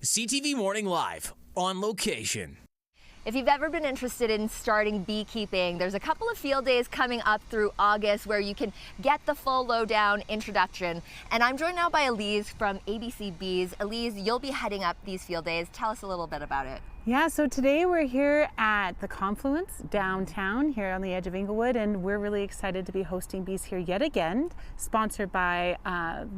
CTV Morning Live, on location. If you've ever been interested in starting beekeeping, there's a couple of field days coming up through August where you can get the full lowdown introduction. And I'm joined now by Elise from ABC Bees. Elise, you'll be heading up these field days. Tell us a little bit about it. Yeah, so today we're here at the Confluence downtown here on the edge of Inglewood, and we're really excited to be hosting Bees here yet again, sponsored by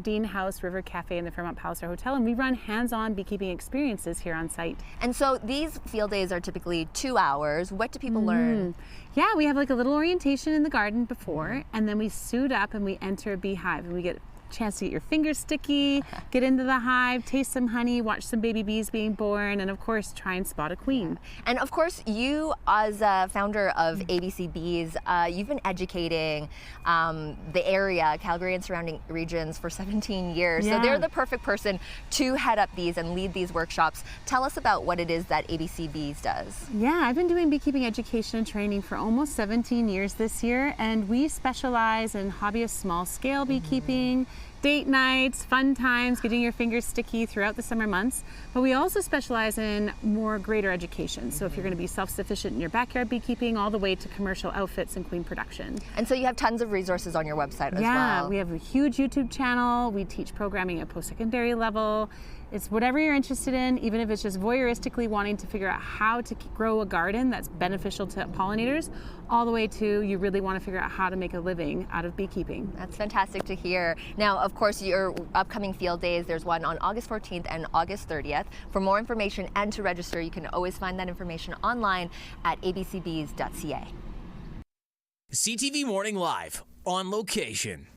Dean House, River Cafe, and the Fairmont Palliser Hotel, and we run hands-on beekeeping experiences here on site. And so these field days are typically 2 hours. What do people learn? Yeah, we have like a little orientation in the garden before, and then we suit up and we enter a beehive, and we get chance to get your fingers sticky, get into the hive, taste some honey, watch some baby bees being born, and of course try and spot a queen. And of course you, as a founder of ABC Bees, you've been educating the area, Calgary and surrounding regions, for 17 years. Yeah. So they're the perfect person to head up these and lead these workshops. Tell us about what it is that ABC Bees does. Yeah, I've been doing beekeeping education and training for almost 17 years this year, and we specialize in hobbyist small-scale beekeeping, date nights, fun times, getting your fingers sticky throughout the summer months. But we also specialize in more greater education. So if you're going to be self-sufficient in your backyard beekeeping, all the way to commercial outfits and queen production. And so you have tons of resources on your website as well. Yeah, we have a huge YouTube channel. We teach programming at post-secondary level. It's whatever you're interested in, even if it's just voyeuristically wanting to figure out how to grow a garden that's beneficial to pollinators, all the way to you really want to figure out how to make a living out of beekeeping. That's fantastic to hear. Now, of course, your upcoming field days, there's one on August 14th and August 30th. For more information and to register, you can always find that information online at abcbees.ca. CTV Morning Live, on location.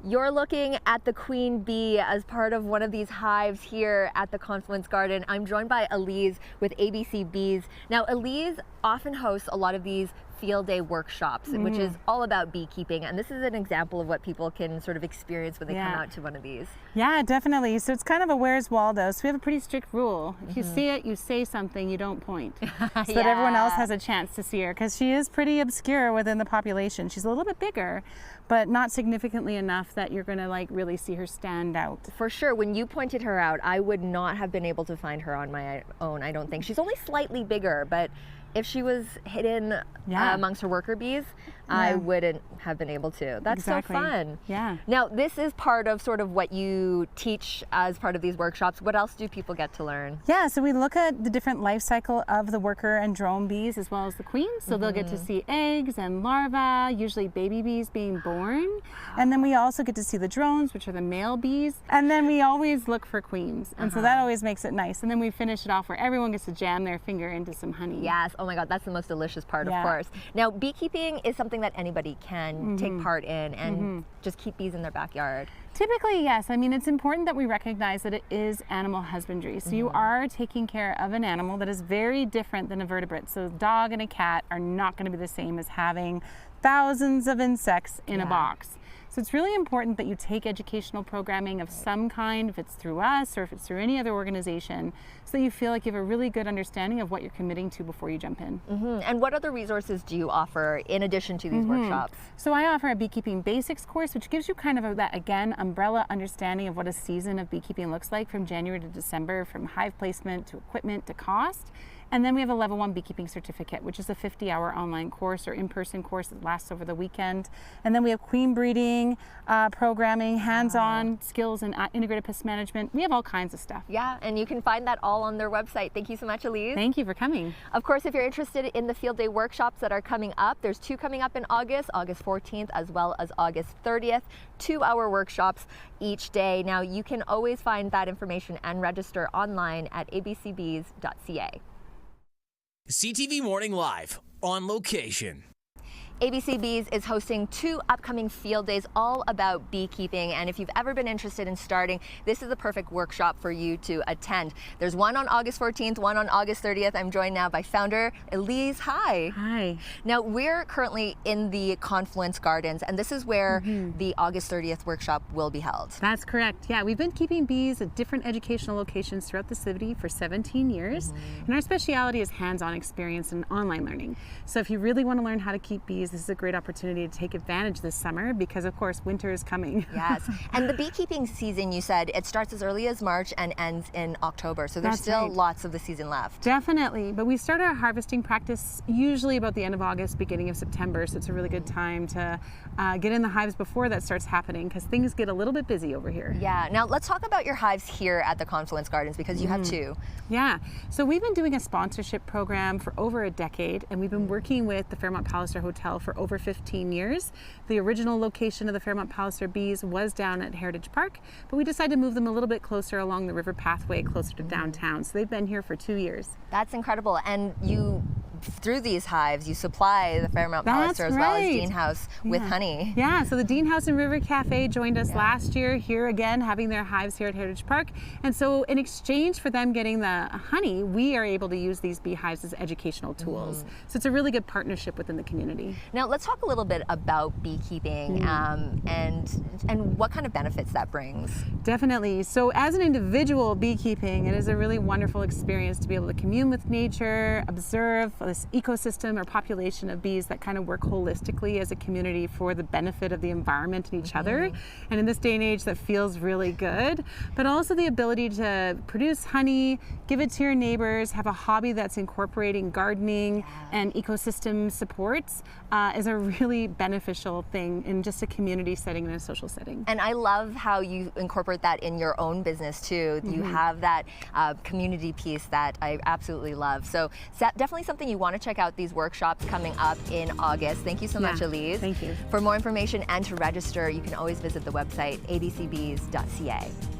You're looking at the queen bee as part of one of these hives here at the Confluence Garden. I'm joined by Elise with ABC Bees. Now, Elise often hosts a lot of these field day workshops, which is all about beekeeping, and this is an example of what people can sort of experience when they come out to one of these. Yeah, definitely. So it's kind of a Where's Waldo. So we have a pretty strict rule. If you see it, you say something, you don't point. So that everyone else has a chance to see her, because she is pretty obscure within the population. She's a little bit bigger, but not significantly enough that you're going to like really see her stand out. For sure. When you pointed her out, I would not have been able to find her on my own, I don't think. She's only slightly bigger, but if she was hidden amongst her worker bees, I wouldn't have been able to. That's so fun. Yeah. Now, this is part of sort of what you teach as part of these workshops. What else do people get to learn? Yeah, so we look at the different life cycle of the worker and drone bees as well as the queens. So they'll get to see eggs and larvae, usually baby bees being born. And then we also get to see the drones, which are the male bees. And then we always look for queens. And so that always makes it nice. And then we finish it off where everyone gets to jam their finger into some honey. Yes. Oh my God, that's the most delicious part, of course. Now, beekeeping is something that anybody can take part in and just keep bees in their backyard. Typically, yes. I mean, it's important that we recognize that it is animal husbandry. So you are taking care of an animal that is very different than a vertebrate. So a dog and a cat are not going to be the same as having thousands of insects in a box. So it's really important that you take educational programming of some kind, if it's through us or if it's through any other organization, so that you feel like you have a really good understanding of what you're committing to before you jump in. And what other resources do you offer in addition to these workshops? So I offer a beekeeping basics course, which gives you kind of that, again, umbrella understanding of what a season of beekeeping looks like from January to December, from hive placement to equipment to cost. And then we have a level 1 beekeeping certificate, which is a 50-hour online course or in-person course that lasts over the weekend. And then we have queen breeding, programming, hands-on skills and integrated pest management. We have all kinds of stuff. Yeah, and you can find that all on their website. Thank you so much, Elise. Thank you for coming. Of course, if you're interested in the field day workshops that are coming up, there's 2 coming up in August, August 14th as well as August 30th, 2-hour workshops each day. Now, you can always find that information and register online at abcbees.ca. CTV Morning Live, on location. ABC Bees is hosting 2 upcoming field days all about beekeeping, and if you've ever been interested in starting, this is the perfect workshop for you to attend. There's one on August 14th, one on August 30th. I'm joined now by founder Elise. Hi. Hi. Now, we're currently in the Confluence Gardens, and this is where the August 30th workshop will be held. That's correct. Yeah, we've been keeping bees at different educational locations throughout the city for 17 years, and our speciality is hands-on experience and online learning. So if you really want to learn how to keep bees bees, this is a great opportunity to take advantage this summer because, of course, winter is coming. Yes, and the beekeeping season, you said, it starts as early as March and ends in October, so there's still lots of the season left. Definitely, but we start our harvesting practice usually about the end of August, beginning of September, so it's a really good time to get in the hives before that starts happening because things get a little bit busy over here. Yeah, now let's talk about your hives here at the Confluence Gardens because you have two. Yeah, so we've been doing a sponsorship program for over a decade, and we've been working with the Fairmont Palliser Hotel for over 15 years. The original location of the Fairmont Palliser bees was down at Heritage Park, but we decided to move them a little bit closer along the river pathway, closer to downtown. So they've been here for 2 years. That's incredible. And you, through these hives, you supply the Fairmont Palliser as well as Dean House with honey. Yeah, so the Dean House and River Cafe joined us last year, here again, having their hives here at Heritage Park. And so in exchange for them getting the honey, we are able to use these beehives as educational tools. So it's a really good partnership within the community. Now let's talk a little bit about beekeeping and what kind of benefits that brings. Definitely. So as an individual beekeeping, it is a really wonderful experience to be able to commune with nature, observe this ecosystem or population of bees that kind of work holistically as a community for the benefit of the environment and each other. And in this day and age, that feels really good. But also the ability to produce honey, give it to your neighbors, have a hobby that's incorporating gardening and ecosystem supports is a really beneficial thing in just a community setting and a social setting. And I love how you incorporate that in your own business too. You have that community piece that I absolutely love. So definitely something you want to check out, these workshops coming up in August. Thank you so much, Elise. Thank you. For more information and to register, you can always visit the website abcbees.ca.